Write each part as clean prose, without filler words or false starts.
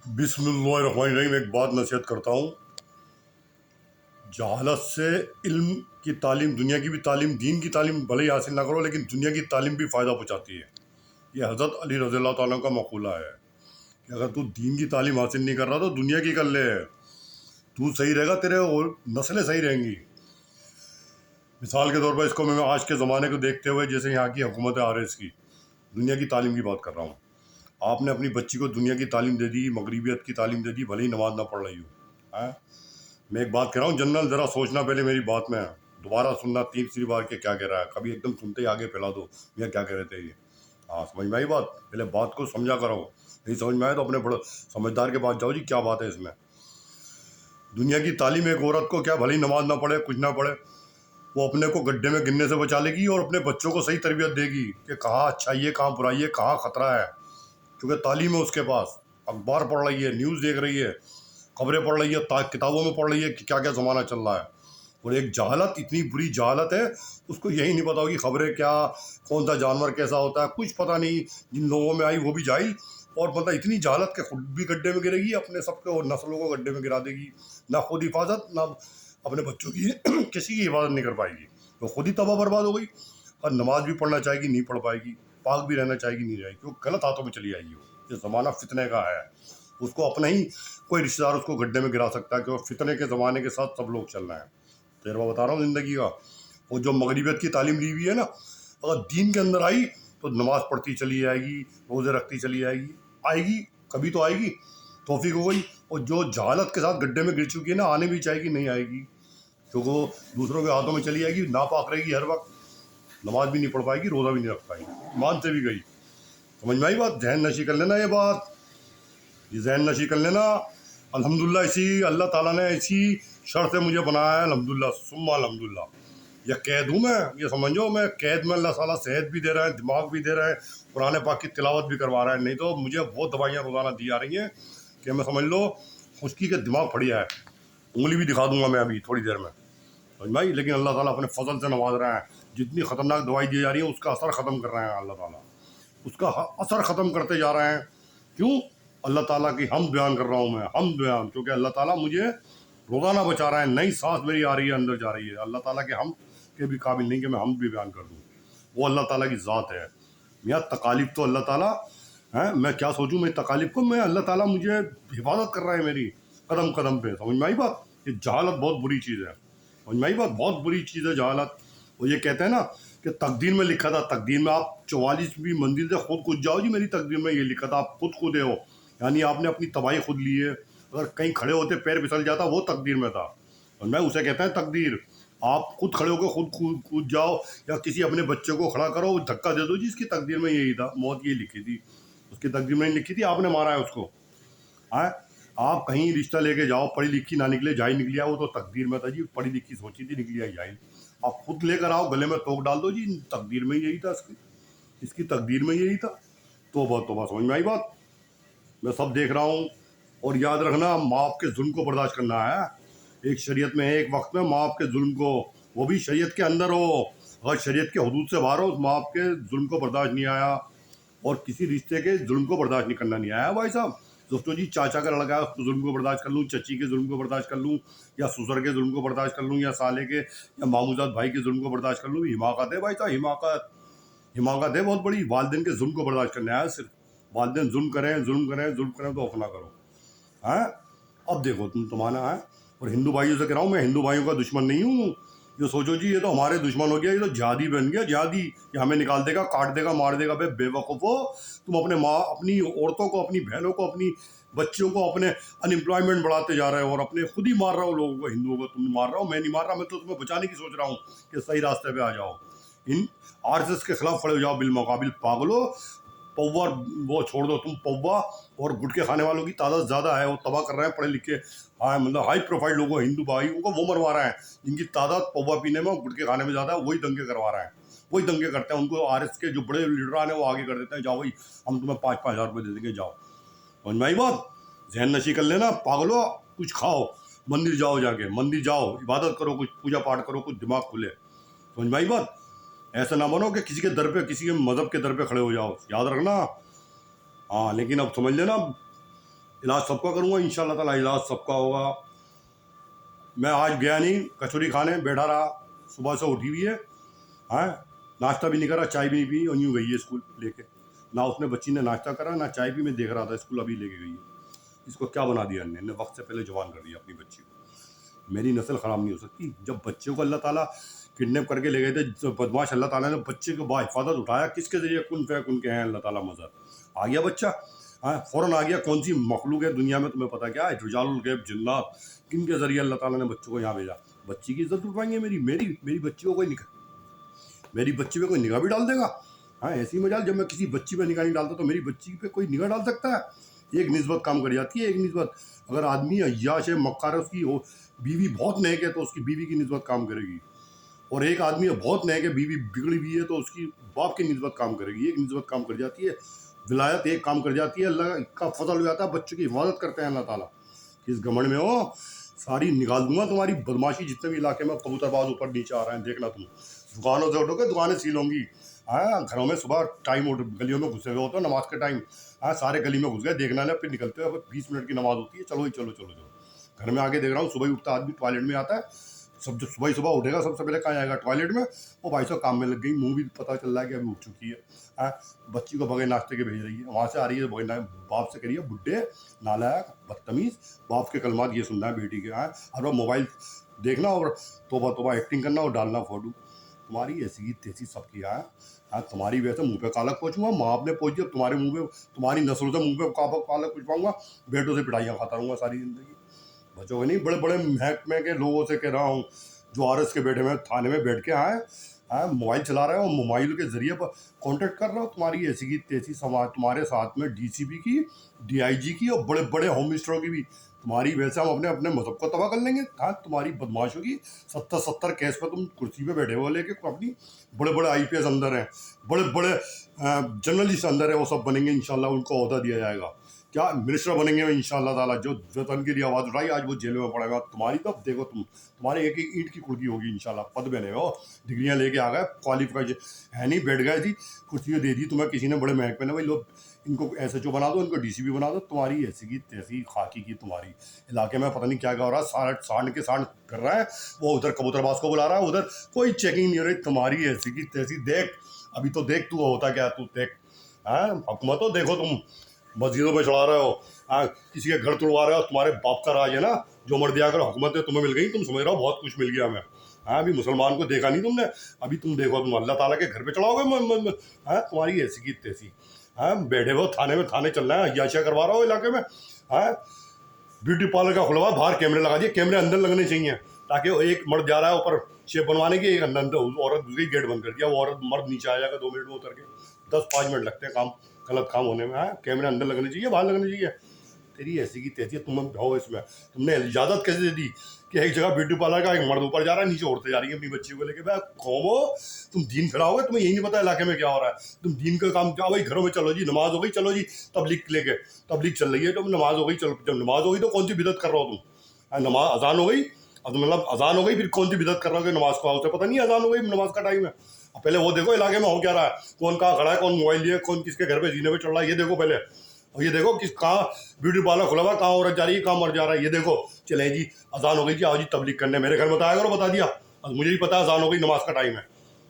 बिस्मिल्लाहिर्रहमानिर्रहीम। एक बात नसीहत करता हूँ, जहालत से इल्म की तालीम, दुनिया की भी तालीम, दीन की तालीम भले ही हासिल ना करो, लेकिन दुनिया की तालीम भी फ़ायदा पहुँचाती है। ये हज़रत अली रज़ियल्लाहु ताला का मक़ूला है कि अगर तू दीन की तालीम हासिल नहीं कर रहा तो दुनिया की कर ले। तू सही रहेगा, तेरे नस्लें सही रहेंगी। मिसाल के तौर पर इसको मैं आज के ज़माने को देखते हुए, जैसे यहाँ की हुकूमत आरएस की, दुनिया की तालीम की बात कर रहा हूँ। आपने अपनी बच्ची को दुनिया की तालीम दे दी, मगरिबियत की तालीम दे दी, भले ही नमाज ना पढ़ रही हो। मैं एक बात कह रहा हूँ जनरल, ज़रा सोचना पहले मेरी बात में, दोबारा सुनना तीसरी बार के क्या कह रहा है। कभी एकदम सुनते ही आगे फैला दो भैया क्या कह रहे थे ये। हाँ, समझ में आई बात? पहले बात को समझा करो, नहीं समझ में आए तो अपने बड़े समझदार के पास जाओ जी क्या बात है इसमें। दुनिया की तालीम एक औरत को क्या, भले ही नमाज ना पढ़े, कुछ ना पढ़े, वो अपने को गड्ढे में गिरने से बचा लेगी और अपने बच्चों को सही तरबियत देगी कि कहाँ अच्छाई है, कहाँ बुराई है, कहाँ ख़तरा है। क्योंकि तालीम है उसके पास, अखबार पढ़ रही है, न्यूज़ देख रही है, खबरें पढ़ रही है, किताबों में पढ़ रही है कि क्या क्या ज़माना चल रहा है। और एक जहालत, इतनी बुरी जहालत है, उसको यही नहीं पता होगी खबरें क्या, कौन सा जानवर कैसा होता है, कुछ पता नहीं। जिन लोगों में आई वो भी जाहिल, और मतलब इतनी जहालत के खुद भी गड्ढे में गिरेगी, अपने सबके और नस्लों को गड्ढे में गिरा देगी। ना खुद हिफाजत, ना अपने बच्चों की किसी की हिफाजत नहीं कर पाएगी, तो खुद ही तबाह बर्बाद हो गई। और नमाज भी पढ़ना चाहेगी, नहीं पढ़ पाएगी, पाक भी रहना चाहेगी, नहीं रहेगी, क्योंकि गलत हाथों में चली आएगी। वो ये ज़माना फितने का है, उसको अपना ही कोई रिश्तेदार उसको गड्ढे में गिरा सकता है, क्योंकि फितने के ज़माने के साथ सब लोग चल रहे हैं। तजर्बा बता रहा हूँ ज़िंदगी का। वो जो मगरिबियत की तालीम ली हुई है ना, अगर दीन के अंदर आई तो नमाज़ पढ़ती चली जाएगी, रोज़े रखती चली जाएगी, आएगी कभी तो आएगी, तौफीक हो गई। और जो जहालत के साथ गड्ढे में गिर चुकी है ना, आने भी चाहेगी, नहीं आएगी, क्योंकि वो दूसरों के हाथों में चली जाएगी, नापाक रहेगी हर वक्त, नमाज भी नहीं पढ़ पाएगी, रोज़ा भी नहीं रख पाएगी, ईमान से भी गई। समझ में आई बात? जहन नशी कर लेना ये बात, ये जहन नशी कर लेना। अल्हम्दुलिल्लाह, इसी अल्लाह ताला ने इसी शर्त से मुझे बनाया है, अल्हम्दुलिल्लाह सुम्मा अल्हम्दुलिल्लाह। ये कैद हूँ मैं, ये समझो मैं कैद में, अल्लाह ताला सेहत भी दे रहा है, दिमाग भी दे रहा है, कुरान पाक की तिलावत भी करवा रहा है। नहीं तो मुझे वो दवाइयाँ रोज़ाना दी जा रही हैं कि मैं समझ लो खुश्की के दिमाग फड़िया है। उंगली भी दिखा दूंगा मैं अभी थोड़ी देर में, समझ भाई। लेकिन अल्लाह ताला अपने फजल से नवाज रहा है, जितनी ख़तरनाक दवाई दी जा रही है उसका असर ख़त्म कर रहे हैं अल्लाह ताला, उसका असर ख़त्म करते जा रहे हैं। क्यों? अल्लाह ताला की हम बयान कर रहा हूँ मैं, हम बयान, क्योंकि अल्लाह ताला मुझे रोज़ाना बचा रहा है। नई सांस मेरी आ रही है, अंदर जा रही है। अल्लाह ताला के हम के भी काबिल नहीं कि मैं हम भी बयान कर दूँ, वो अल्लाह ताला की ज़ात है। मियाँ तकालीफ तो अल्लाह ताला है, मैं क्या सोचूं मैं तकालीफ को, मैं अल्लाह ताला मुझे हिफाजत कर रहा है मेरी कदम कदम पे। समझ में आई बात? ये जहालत बहुत बुरी चीज़ है, समझ में आई बात? बहुत बुरी चीज़ है जहालत। वो ये कहते हैं ना कि तकदीर में लिखा था, तकदीर में आप 44वीं मंजिल से खुद कूद जाओ जी, मेरी तकदीर में ये लिखा था आप खुद कूदे हो, यानी आपने अपनी तबाही खुद ली है। अगर कहीं खड़े होते पैर फिसल जाता, वो तकदीर में था, और मैं उसे कहता है तकदीर। आप खुद खड़े होकर खुद कूद जाओ, या किसी अपने बच्चे को खड़ा करो, धक्का दे दो जी, इसकी तकदीर में यही था, मौत यही लिखी थी, उसकी तकदीर में नहीं लिखी थी, आपने मारा है उसको। हाँ, आप कहीं रिश्ता लेके जाओ, पढ़ी लिखी ना निकले, जाहिल निकली, वो तो तकदीर में था जी, पढ़ी लिखी सोची थी, निकली आई जाहिल। आप खुद लेकर आओ, गले में तोक डाल दो जी, तकदीर में यही था, इसकी तकदीर में यही था। तोबा, समझ में आई बात? मैं सब देख रहा हूँ। और याद रखना, माँ बाप के जुल्म को बर्दाश्त करना है। एक शरीयत में है, एक वक्त में माँ बाप के जुल्म को, वो भी शरीयत के अंदर हो, अगर शरीयत के हदूद से बाहर हो, उस माँ बाप के जुल्म को बर्दाश्त नहीं आया, और किसी रिश्ते के जुल्म को बर्दाश्त नहीं करना नहीं आया भाई साहब। दोस्तों जी, चाचा का लड़का है, उसके जुल्म को बर्दाश्त कर लूँ, चची के जुल्म को बर्दाश्त कर लूँ, या ससुर के जुल्म को बर्दाश्त कर लूँ, या साले के या मामूजात भाई के जुल्म को बर्दाश्त कर लूँ, हिमाकत है भाई साहब, हिमाकत है बहुत बड़ी। वालिदैन के जुल्म को बर्दाश्त करने आया सिर्फ, वालिदैन जुल्म करें तो अपना करो। हाँ, अब देखो तुम्हारा है। और हिंदू भाइयों से कह रहा हूँ, मैं हिंदू भाइयों का दुश्मन नहीं हूँ। जो सोचो जी ये तो हमारे दुश्मन हो गया, ये तो जिहादी बन गया, जिहादी, ये हमें निकाल देगा, काट देगा, मार देगा। बेवकूफ़ो, तुम अपने अपनी औरतों को, अपनी बहनों को, अपनी बच्चियों को, अपने अनएम्प्लॉयमेंट बढ़ाते जा रहे हो, और अपने खुद ही मार रहे हो लोगों को। हिंदुओं को तुम मार रहे हो, मैं नहीं मार रहा, मैं तो तुम्हें बचाने की सोच रहा हूँ कि सही रास्ते पे आ जाओ। इन आरएसएस के खिलाफ खड़े हो जाओ बिलमुकाबिल। पागलो, पौवा वो छोड़ दो, तुम पौवा और गुटखे खाने वालों की तादाद ज़्यादा है, वो तबाह कर रहे हैं पढ़े लिखे, हाँ मतलब हाई प्रोफाइल लोगों, हिंदू भाइयों को वो मरवा रहे हैं जिनकी तादाद पौवा पीने में और गुटखे खाने में ज़्यादा है, वही दंगे करवा रहे हैं, वही दंगे करते हैं। उनको आरएस के जो बड़े लीडरान हैं वो आगे कर देते हैं, जाओ भाई हम तुम्हें 5-5 हज़ार रुपये दे देंगे, जाओ। समझ में आई बात? जहन नशी कर लेना पागलो, कुछ खाओ, मंदिर जाओ, जाके मंदिर जाओ, इबादत करो, कुछ पूजा पाठ करो, कुछ दिमाग खुले। समझ में आई बात? ऐसा ना बनो कि किसी के दर पे, किसी के मज़हब के दर पे खड़े हो जाओ, याद रखना। हाँ, लेकिन अब समझ लेना, इलाज सबका करूँगा इंशाल्लाह ताला, इलाज सबका होगा। मैं आज गया नहीं कचौरी खाने, बैठा रहा, सुबह से उठी हुई है, हाँ, नाश्ता भी नहीं करा, चाय भी नहीं पी, और यूँ गई है स्कूल लेके। ना उसने बच्ची ने नाश्ता करा ना चाय पी, मैं देख रहा था स्कूल अभी लेके गई है। इसको क्या बना दिया ने वक्त से पहले जवान कर दिया अपनी बच्ची को। मेरी नस्ल ख़राब नहीं हो सकती। जब बच्चे को अल्लाह ताला किडनैप करके ले गए थे, जो बदमाश, अल्लाह ताला ने बच्चे को बाहिफाजत उठाया, किसके ज़रिए? कुन फैकुन के हैं अल्लाह ताला मज़हर। आ गया बच्चा, हाँ, फ़ौरन आ गया। कौन सी मखलूक है दुनिया में तुम्हें पता क्या है? रिजालुल गैब जिन्नात, किन के ज़रिए अल्लाह ताला ने बच्चों को यहाँ भेजा? बच्ची की इज्जत उठवाएंगे मेरी मेरी मेरी बच्ची को कोई निगाह, मेरी बच्ची पे कोई निगाह भी डाल देगा? हाँ, ऐसी मजाल, जब मैं किसी बच्ची पे निगाह नहीं डालता तो मेरी बच्ची पे कोई निगाह डाल सकता है? एक निस्बत काम कर जाती है, एक निस्बत। अगर आदमी अय्याश है, मक्कार है, उसकी बीवी बहुत नेक है तो उसकी बीवी की निस्बत काम करेगी। और एक आदमी बहुत नेक है, बीवी बिगड़ी हुई है तो उसकी बाप की निस्बत काम करेगी। एक निस्बत काम कर जाती है, विलायत एक काम कर जाती है, अल्लाह का फजल हो जाता है, बच्चों की हिफाजत करते हैं अल्लाह ताला। किस घमंड में हो, सारी निकाल दूंगा तुम्हारी बदमाशी। जितने भी इलाके में कबूतरबाज ऊपर नीचे आ रहे हैं, देखना तुम। दुकानों से उठोगे, दुकानें सील होंगी। हाँ, घरों में सुबह टाइम उठ, गलियों में घुसे हुए होते हो नमाज के टाइम, हाँ, सारे गली में घुस गए, देखना है, फिर निकलते हो। 20 मिनट की नमाज होती है, चलो ही चलो चलो चलो। घर में आके देख रहा हूँ, सुबह ही उठता आदमी टॉयलेट में आता है। सब जो सुबह ही सुबह उठेगा सबसे पहले कहाँ जाएगा? टॉयलेट में। वो भाई साहब काम में लग गई, मुंह भी पता चल रहा है कि अभी उठ चुकी है। हाँ, बच्ची को बगैर नाश्ते के भेज रही है, वहाँ से आ रही है बगैर बाप से करिए, बुड्ढे, नालायक, बदतमीज़। बाप के कलमात ये सुनना है बेटी के। हाँ, और वो मोबाइल देखना और तोबा तोबा एक्टिंग करना और डालना फोटो। तुम्हारी ऐसी की तैसी सबकी। हाँ, तुम्हारी वजह से मुँह पे कालक पहुँचूंगा, माँ बाप ने पहुँच दिया तुम्हारे मुँह पे, तुम्हारी नस्लों से मुँह पे कालक पहुँचवाऊंगा, बेटों से पिटाइयाँ खाता रहूँगा सारी ज़िंदगी। बचोगे नहीं। बड़े बड़े महकमे के लोगों से कह रहा हूँ, जो आरएस के बैठे में थाने में बैठ के आए, हाँ, मोबाइल चला रहे हो, मोबाइल के जरिए पर कॉन्टेक्ट कर रहे हो। तुम्हारी ऐसी की तैसी समाज, तुम्हारे साथ में डीसीपी की, डीआईजी की और बड़े बड़े होम मिनिस्टरों की भी। तुम्हारी वैसे हम अपने अपने मजहब को तबाह कर लेंगे। हाँ, तुम्हारी बदमाशों की 70 केस पर तुम कुर्सी पे बैठे हो लेके अपनी। बड़े बड़े आईपीएस अंदर हैं, बड़े बड़े जर्नलिस्ट अंदर है, वो सब बनेंगे इंशाल्लाह, उनको ओहदा दिया जाएगा। क्या मिनिस्टर बनेंगे इंशाल्लाह ताला। जो वतन के लिए आवाज़ उठाई आज वो जेल में पड़ेगा। तुम्हारी तो देखो तुम, तुम्हारे एक एक ईंट की कुर्की होगी इंशाल्लाह। पद बने हो, डिग्रियां लेके आ गए, क्वालिफाइड है नहीं, बैठ गए थी, कुर्सियाँ दे दी तुम्हें किसी ने बड़े महकमे ने, भाई लोग इनको एसएचओ बना दो, इनको डीसीपी बना दो। तुम्हारी ऐसी की तैसी खाकी की, तुम्हारी इलाके में पता नहीं क्या क्या हो रहा है, सांड के सांड कर रहा है। वो उधर कबूतरबाज को बुला रहा है, उधर कोई चेकिंग नहीं हो रही। तुम्हारी ऐसी की तैसी। देख अभी तो देख तू होता क्या, तू देख। हाँ, हुकूमत तो देखो तुम, मस्जिदों में चढ़ा रहे हो, हाँ, किसी के घर तुड़वा रहे हो। तुम्हारे बाप का राज है ना, जो मर्द आकर हुकूमतें तुम्हें मिल गई, तुम समझ रहे हो बहुत कुछ मिल गया हमें। हाँ, अभी मुसलमान को देखा नहीं तुमने, अभी तुम देखो, तुम अल्लाह ताला के घर पे चढ़ाओगे। हाँ, तुम्हारी ऐसी की तैसी। हाँ, बैठे हो थाने में, थाने चल रहा है, अय्याशियाँ करवा रहा हो इलाके में। हाँ, ब्यूटी पार्लर का खुलवा, बाहर कैमरे लगा दिए, कैमरे अंदर लगने चाहिए, ताकि वो एक मर्द जा रहा है ऊपर शेप बनवाने की, एक अंदर औरत दूसरी, गेट बंद कर दिया, वो औरत मर्द नीचे आ जाएगा 2 मिनट में उतर के। 10-5 मिनट लगते हैं काम, गलत काम होने में। हाँ, कैमरे अंदर लगने चाहिए, बाहर लगने चाहिए। तेरी ऐसी की तैसी, तुम हो इसमें। तुमने इजाज़त कैसे दे दी कि एक जगह ब्यूटी पार्लर का एक मर्द ऊपर जा रहा है, नीचे औरतें जा रही है अपनी बच्ची को लेके? भाई कौम हो तुम, दीन खिलाओगे? तुम्हें यही नहीं पता इलाके में क्या हो रहा है? तुम दीन का काम क्या, भाई घरों में चलो जी, नमाज हो गई, चलो जी तबलीग लेके, तबलीग चल रही है, जब नमाज हो गई चलो। जब नमाज हो गई तो कौन सी बिदत कर रहे हो तुम? नमाज अजान हो गई, अब मतलब अजान हो गई, फिर कौन सी बिदत कर रहे हो कि नमाज को आओ? तो पता नहीं अजान हो गई, नमाज का टाइम है। पहले वो देखो इलाके में हो क्या रहा है, कौन कहाँ खड़ा है, कौन मोबाइल लिए, कौन किसके घर पे जीने पे चढ़ रहा है, ये देखो पहले। और ये देखो किस कहाँ ब्यूटी पार्लर खुला हुआ, कहाँ औरत जा रही है, कहाँ मर जा रहा है, ये देखो। चले जी अजान हो गई जी, आओ जी तबलीग करने। मेरे घर में बताया करो, बता दिया, अब मुझे ही पता है अजान हो गई, नमाज का टाइम है,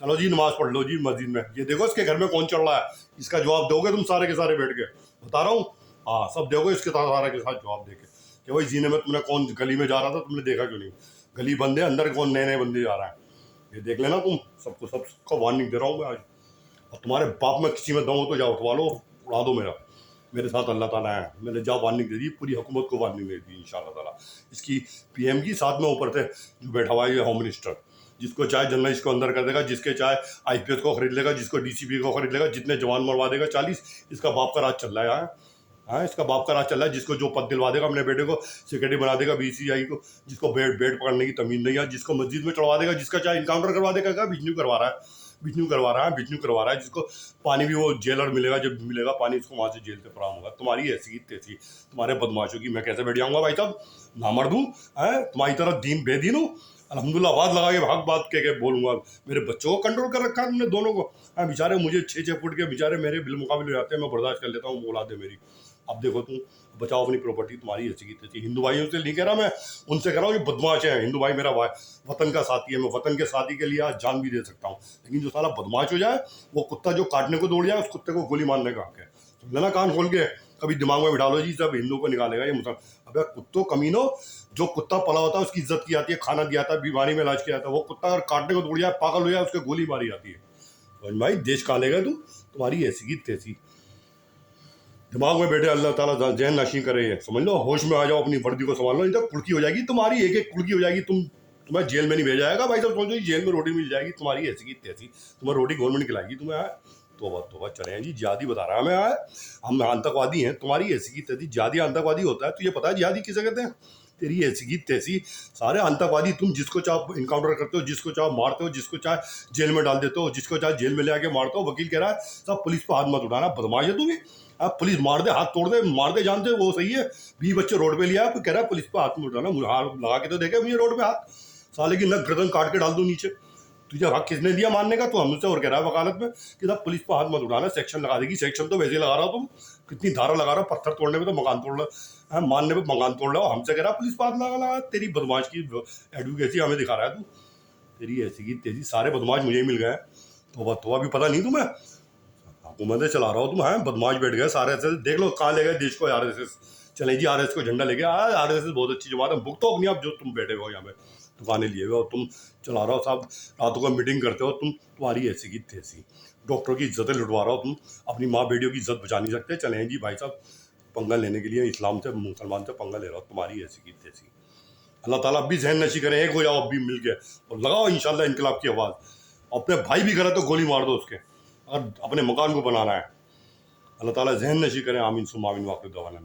चलो जी नमाज पढ़ लो जी मस्जिद में। ये देखो इसके घर में कौन चढ़ रहा है, इसका जवाब दोगे तुम सारे के सारे बैठ के, बता रहा हूँ। हाँ, सब दोगे इसके सारे के साथ जवाब दे के कि भाई जीने में तुमने कौन गली में जा रहा था, तुमने देखा क्यों नहीं? गली बंद है, अंदर कौन नए नए बंदे जा रहे हैं, ये देख लेना तुम। सबको वार्निंग दे रहा हूँ मैं आज। और तुम्हारे बाप में किसी में दम हो तो जाओ उठवा लो, उड़ा दो मेरे साथ अल्लाह ताला है। मैंने जा वार्निंग दे दी, पूरी हुकूमत को वार्निंग दे दी इंशाल्लाह ताला। इसकी पीएम की, साथ में ऊपर से जो बैठा हुआ है ये होम मिनिस्टर, जिसको चाहे जर्नलिस्ट को अंदर कर देगा, जिसके चाहे आईपीएस को खरीद लेगा, जिसको डीसीपी को खरीद लेगा, जितने जवान मरवा देगा 40। इसका बाप का राज चल रहा है। हाँ, इसका बाप का राज चल रहा है। जिसको जो पद दिलवा देगा अपने बेटे को, सेक्रेटरी बना देगा बीसीआई को, जिसको बेड पकड़ने की तमीज नहीं है, जिसको मस्जिद में चढ़वा देगा, जिसका चाहे इनकाउंटर करवा देगा। क्या बिजनू करवा रहा है, बिजनू करवा रहा है। जिसको पानी भी वो जेलर मिलेगा, जब मिलेगा पानी उसको वहाँ से जेल से फराम होगा। तुम्हारी ऐसी की तैसी, तुम्हारे बदमाशों की मैं कैसे बैठ जाऊँगा भाई साहब, ना मर दूँ है तुम्हारी तरह दीन बेदीन हूँ। अल्हम्दुलिल्लाह आवाज़ लगा के हक बात के बोलूँगा। मेरे बच्चों को कंट्रोल कर रखा है तुमने दोनों को। हाँ, बेचारे मुझे 6-6 फुट के बेचारे मेरे बिल मुकाबिल हो जाते हैं, मैं बर्दाश्त कर लेता हूँ, औलाद है मेरी। अब देखो तुम बचाओ अपनी प्रॉपर्टी, तुम्हारी ऐसी की तैसी। हिंदू भाइयों से नहीं कह रहा मैं, उनसे कह रहा हूँ ये बदमाश है। हिंदू भाई मेरा भाई वतन का साथी है, मैं वतन के साथी के लिए आज जान भी दे सकता हूँ, लेकिन जो साला बदमाश हो जाए, वो कुत्ता जो काटने को दौड़ जाए, उस कुत्ते को गोली मारने का हक है। समझ लेना, कान खोल के कभी दिमाग में बिठा लो जी सब हिंदू को निकालेगा ये मुसलमान। अब कुत्तों कमीनों, जो कुत्ता पला होता है उसकी इज्जत की जाती है, खाना दिया जाता है, बीमारी में इलाज किया जाता है। वो कुत्ता अगर काटने को दौड़ जाए, पागल हो जाए, उसके गोली मारी जाती है। समझ भाई, देश कहाँ लेगा तू, तुम्हारी ऐसी की तैसी। दिमाग में बैठे, अल्लाह ताला जहन नशी करे, समझ लो, होश में आ जाओ, अपनी वर्दी को संभाल लो, नहीं तो कुड़की हो जाएगी तुम्हारी, एक एक कुड़की हो जाएगी, तुम्हें जेल में नहीं भेजा जाएगा भाई साहब। समझो जेल में रोटी मिल जाएगी, तुम्हारी ऐसी की तैसी, तुम्हें रोटी गवर्नमेंट खिलाएगी तुम्हें। तोबा तोबा, चले हैं जी, जिहादी बता रहा है मैं, हम आतंकवादी हैं, तुम्हारी ऐसी की तैसी। जिहादी आतंकवादी होता है, तुझे पता है जिहादी किसे कहते हैं? तेरी ऐसी की तैसी सारे आतंकवादी, तुम जिसको चाहो इनकाउंटर करते हो, जिसको चाहो मारते हो, जिसको चाहे जेल में डाल देते हो, जिसको चाहे जेल में ले आके मारते हो। वकील कह रहा है सब पुलिस पर हाथ मत उठाना, बदमाश है तू भी। अब पुलिस मार दे, हाथ तोड़ दे, मार दे, जानते वो सही है। 20 बच्चे रोड पे लिया, कह रहा है पुलिस पर हाथ मत उठाना। मुझे हाथ लगा के तो देखे मुझे रोड पे हाथ, साले की नक गर्दन काट के डाल दूं नीचे। तुझे हक किसने दिया मानने का? तो हमसे और कह रहा है वकालत में कि साहब पुलिस पर हाथ मत उठाना, सेक्शन लगा देगी। सेक्शन तो वैसे ही लगा रहा हो तुम, कितनी धारा लगा रहा हो, पत्थर तोड़ने में तो मकान तोड़ रहा है, मानने में मकान तोड़ रहा हो, हमसे कह रहा है पुलिस पर हाथ लगा। तेरी बदमाश की एडवोकेसी हमें दिखा रहा है तू, तेरी ऐसी की तेजी। सारे बदमाश मुझे ही मिल गए, तो भी पता नहीं तुम्हें, हुकूमतें चला रहा हो तुम, हैं बदमाश बैठ गए सारे ऐसे। देख लो कहाँ ले गए देश को RSS। चले जी RSS को झंडा लेके, RSS बहुत अच्छी जमात है, भुगतो अपनी आप जो तुम बैठे हो यहाँ पे दुकानें लिए हुए हो, तुम चला रहा हो साहब, रातों को मीटिंग करते हो तुम, तुम्हारी ऐसी की तैसी। डॉक्टरों की इज्जतें लुटवा रहा हो तुम, अपनी माँ बेटियों की इज्जत बचा नहीं सकते। चले हैं जी भाई साहब, पंगा लेने के लिए इस्लाम से मुसलमान से पंगा ले रहा हो, तुम्हारी ऐसी की तैसी। अल्लाह ताला अब भी जहन नशी करे, एक हो जाओ अब भी मिल के और लगाओ इंशाल्लाह इनकलाब की आवाज़। अपने भाई भी करे तो गोली मार दो उसके, और अपने मकान को बनाना है। अल्लाह ताला जहन नशी करे। आमीन सुम्मा आमीन, वाक़िअ दवाना।